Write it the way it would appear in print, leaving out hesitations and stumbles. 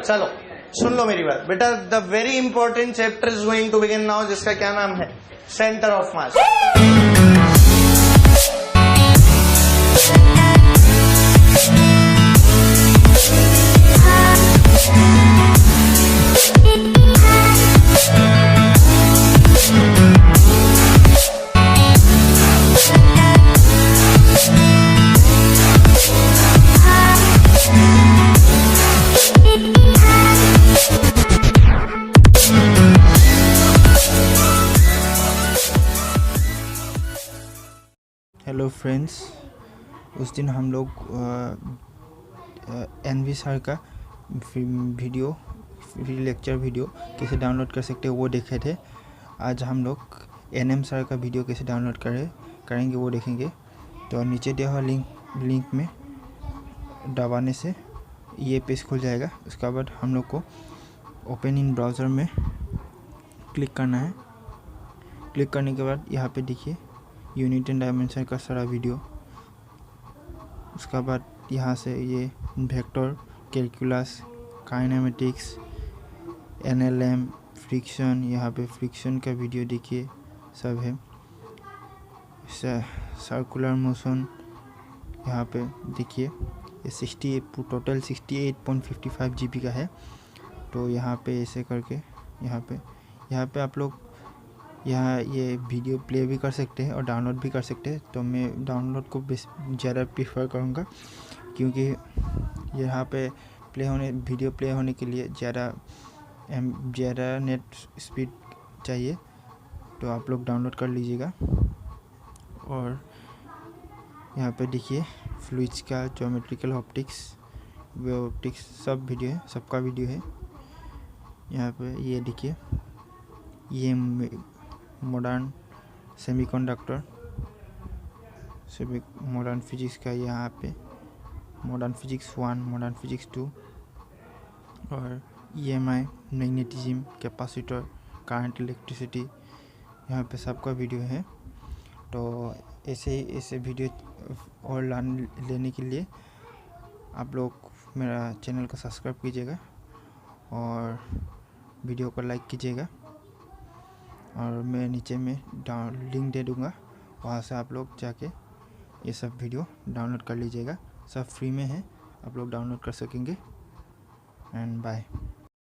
चलो सुन लो मेरी बात बेटा, the very important chapter is going to begin now, जिसका क्या नाम है, centre of mass. Hello friends, उस दिन हम लोग एनवी सर का वीडियो फ्री लेक्चर वीडियो कैसे डाउनलोड कर सकते हैं वो देखे थे। आज हम लोग एनएम सर का वीडियो कैसे डाउनलोड करेंगे वो देखेंगे। तो नीचे दिया हुआ लिंक में दबाने से ये पेज खुल जाएगा। उसके बाद हम लोग को ओपन इन ब्राउज़र में क्लिक करना है। क्लिक करने के बाद यहाँ पे देखिए यूनिट एंड डायमेंशन का सारा वीडियो। उसके बाद यहाँ से ये vector calculus, kinematics, NLM, friction, यहाँ पे फ्रिक्शन का वीडियो देखिए सब है। सर्कुलर मोशन यहाँ पे देखिए, ये टोटल 68.55 GB का है। तो यहाँ पे ऐसे करके यहाँ पे आप लोग यहाँ ये वीडियो प्ले भी कर सकते हैं और डाउनलोड भी कर सकते हैं। तो मैं डाउनलोड को ज़्यादा प्रीफर करूँगा, क्योंकि यहाँ पे वीडियो प्ले होने के लिए ज़्यादा नेट स्पीड चाहिए। तो आप लोग डाउनलोड कर लीजिएगा। और यहाँ पे देखिए फ्लूइड्स का, ज्योमेट्रिकल ऑप्टिक्स, वे ऑप्टिक्स सब वीडियो है, सबका वीडियो है। यहाँ पे ये देखिए, ये मॉडर्न सेमीकंडक्टर, मॉडर्न फिजिक्स का, यहाँ पे मॉडर्न फिजिक्स 1, मॉडर्न फिजिक्स 2, और EMI, magnetism, capacitor, current, electricity, यहाँ पे सबका वीडियो है। तो ऐसे वीडियो और लेने के लिए आप लोग मेरा चैनल को सब्सक्राइब कीजिएगा और वीडियो को लाइक कीजिएगा। और मैं नीचे में लिंक दे दूँगा, वहाँ से आप लोग जाके ये सब वीडियो डाउनलोड कर लीजिएगा। सब फ्री में है, आप लोग डाउनलोड कर सकेंगे। And bye.